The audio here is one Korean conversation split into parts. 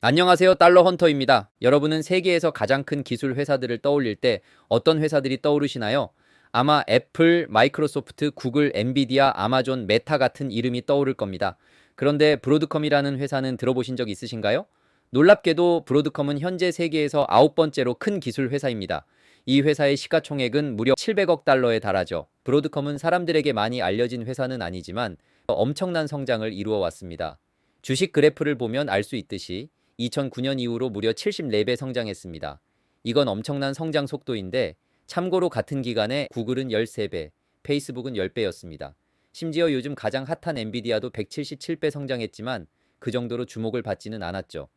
안녕하세요. 달러 헌터입니다. 여러분은 세계에서 가장 큰 기술 회사들을 떠올릴 때 어떤 회사들이 떠오르시나요? 아마 애플, 마이크로소프트, 구글, 엔비디아, 아마존, 메타 같은 이름이 떠오를 겁니다. 그런데 브로드컴이라는 회사는 들어보신 적 있으신가요? 놀랍게도 브로드컴은 현재 세계에서 9번째로 큰 기술 회사입니다. 이 회사의 시가총액은 무려 700억 달러에 달하죠. 브로드컴은 사람들에게 많이 알려진 회사는 아니지만 엄청난 성장을 이루어 왔습니다. 주식 그래프를 보면 알 수 있듯이 2009년 이후로 무려 74배 성장했습니다. 이건 엄청난 성장 속도인데 참고로 같은 기간에 구글은 13배, 페이스북은 10배였습니다. 심지어 요즘 가장 핫한 엔비디아도 177배 성장했지만 그 정도로 주목을 받지는 않았죠.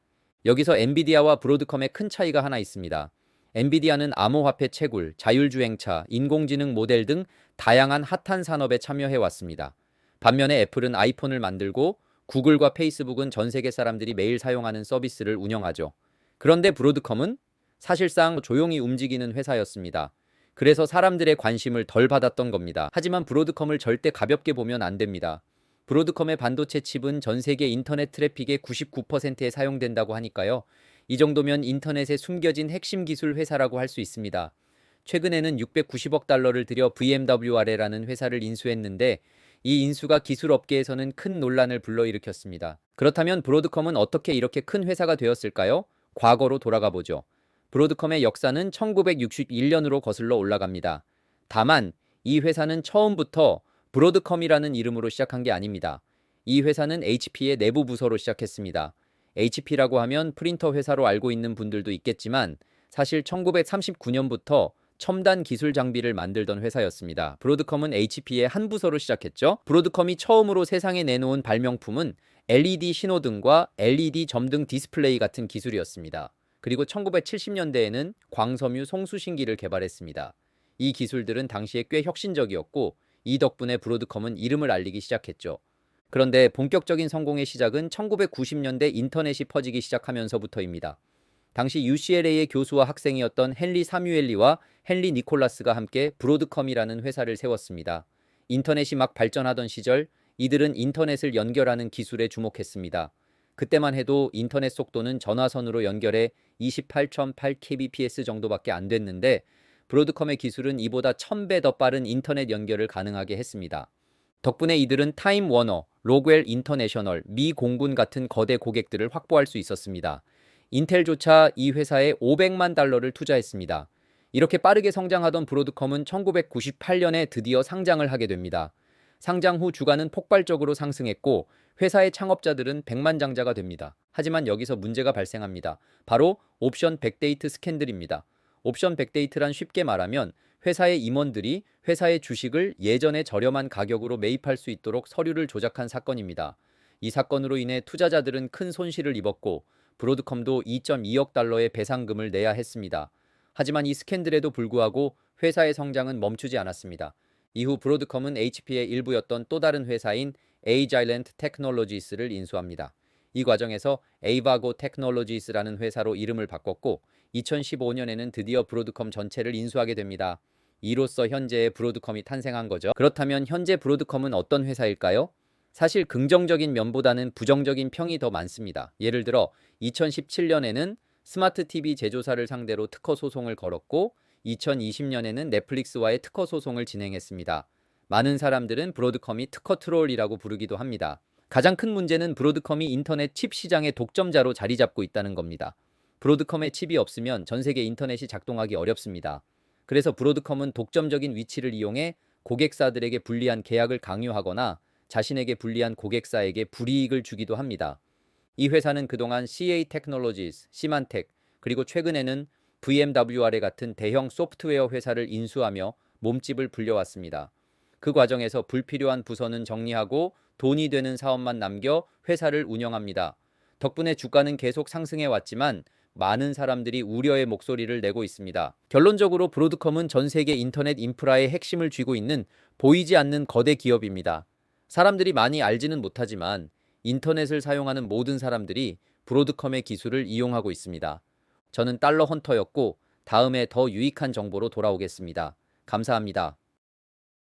여기서 엔비디아와 브로드컴의 큰 차이가 하나 있습니다. 엔비디아는 암호화폐 채굴, 자율주행차, 인공지능 모델 등 다양한 핫한 산업에 참여해 왔습니다. 반면에 애플은 아이폰을 만들고 구글과 페이스북은 전 세계 사람들이 매일 사용하는 서비스를 운영하죠. 그런데 브로드컴은 사실상 조용히 움직이는 회사였습니다. 그래서 사람들의 관심을 덜 받았던 겁니다. 하지만 브로드컴을 절대 가볍게 보면 안 됩니다. 브로드컴의 반도체 칩은 전 세계 인터넷 트래픽의 99%에 사용된다고 하니까요. 이 정도면 인터넷에 숨겨진 핵심 기술 회사라고 할 수 있습니다. 최근에는 690억 달러를 들여 VMWR이라는 회사를 인수했는데 이 인수가 기술 업계에서는 큰 논란을 불러일으켰습니다. 그렇다면 브로드컴은 어떻게 이렇게 큰 회사가 되었을까요? 과거로 돌아가 보죠. 브로드컴의 역사는 1961년으로 거슬러 올라갑니다. 다만 이 회사는 처음부터 브로드컴이라는 이름으로 시작한 게 아닙니다. 이 회사는 HP의 내부 부서로 시작했습니다. HP라고 하면 프린터 회사로 알고 있는 분들도 있겠지만 사실 1939년부터 첨단 기술 장비를 만들던 회사였습니다. 브로드컴은 HP의 한 부서로 시작했죠. 브로드컴이 처음으로 세상에 내놓은 발명품은 LED 신호등과 LED 점등 디스플레이 같은 기술이었습니다. 그리고 1970년대에는 광섬유 송수신기를 개발했습니다. 이 기술들은 당시에 꽤 혁신적이었고 이 덕분에 브로드컴은 이름을 알리기 시작했죠. 그런데 본격적인 성공의 시작은 1990년대 인터넷이 퍼지기 시작하면서부터입니다. 당시 UCLA의 교수와 학생이었던 헨리 사뮤엘리와 헨리 니콜라스가 함께 브로드컴이라는 회사를 세웠습니다. 인터넷이 막 발전하던 시절 이들은 인터넷을 연결하는 기술에 주목했습니다. 그때만 해도 인터넷 속도는 전화선으로 연결해 28.8kbps 정도밖에 안 됐는데 브로드컴의 기술은 이보다 1000배 더 빠른 인터넷 연결을 가능하게 했습니다. 덕분에 이들은 타임 워너, 로그웰 인터내셔널, 미 공군 같은 거대 고객들을 확보할 수 있었습니다. 인텔조차 이 회사에 500만 달러를 투자했습니다. 이렇게 빠르게 성장하던 브로드컴은 1998년에 드디어 상장을 하게 됩니다. 상장 후 주가는 폭발적으로 상승했고 회사의 창업자들은 백만장자가 됩니다. 하지만 여기서 문제가 발생합니다. 바로 옵션 백데이트 스캔들입니다. 옵션 백데이트란 쉽게 말하면 회사의 임원들이 회사의 주식을 예전에 저렴한 가격으로 매입할 수 있도록 서류를 조작한 사건입니다. 이 사건으로 인해 투자자들은 큰 손실을 입었고 브로드컴도 2.2억 달러의 배상금을 내야 했습니다. 하지만 이 스캔들에도 불구하고 회사의 성장은 멈추지 않았습니다. 이후 브로드컴은 HP의 일부였던 또 다른 회사인 에이자일랜트 테크놀로지스를 인수합니다. 이 과정에서 에이바고 테크놀로지스라는 회사로 이름을 바꿨고 2015년에는 드디어 브로드컴 전체를 인수하게 됩니다. 이로써 현재의 브로드컴이 탄생한 거죠. 그렇다면 현재 브로드컴은 어떤 회사일까요? 사실 긍정적인 면보다는 부정적인 평이 더 많습니다. 예를 들어 2017년에는 스마트 TV 제조사를 상대로 특허 소송을 걸었고 2020년에는 넷플릭스와의 특허 소송을 진행했습니다. 많은 사람들은 브로드컴이 특허 트롤이라고 부르기도 합니다. 가장 큰 문제는 브로드컴이 인터넷 칩 시장의 독점자로 자리 잡고 있다는 겁니다. 브로드컴의 칩이 없으면 전 세계 인터넷이 작동하기 어렵습니다. 그래서 브로드컴은 독점적인 위치를 이용해 고객사들에게 불리한 계약을 강요하거나 자신에게 불리한 고객사에게 불이익을 주기도 합니다. 이 회사는 그동안 CA 테크놀로지스, 시만텍, 그리고 최근에는 VMWR 같은 대형 소프트웨어 회사를 인수하며 몸집을 불려왔습니다. 그 과정에서 불필요한 부서는 정리하고 돈이 되는 사업만 남겨 회사를 운영합니다. 덕분에 주가는 계속 상승해 왔지만 많은 사람들이 우려의 목소리를 내고 있습니다. 결론적으로 브로드컴은 전 세계 인터넷 인프라의 핵심을 쥐고 있는 보이지 않는 거대 기업입니다. 사람들이 많이 알지는 못하지만 인터넷을 사용하는 모든 사람들이 브로드컴의 기술을 이용하고 있습니다. 저는 달러 헌터였고 다음에 더 유익한 정보로 돌아오겠습니다. 감사합니다.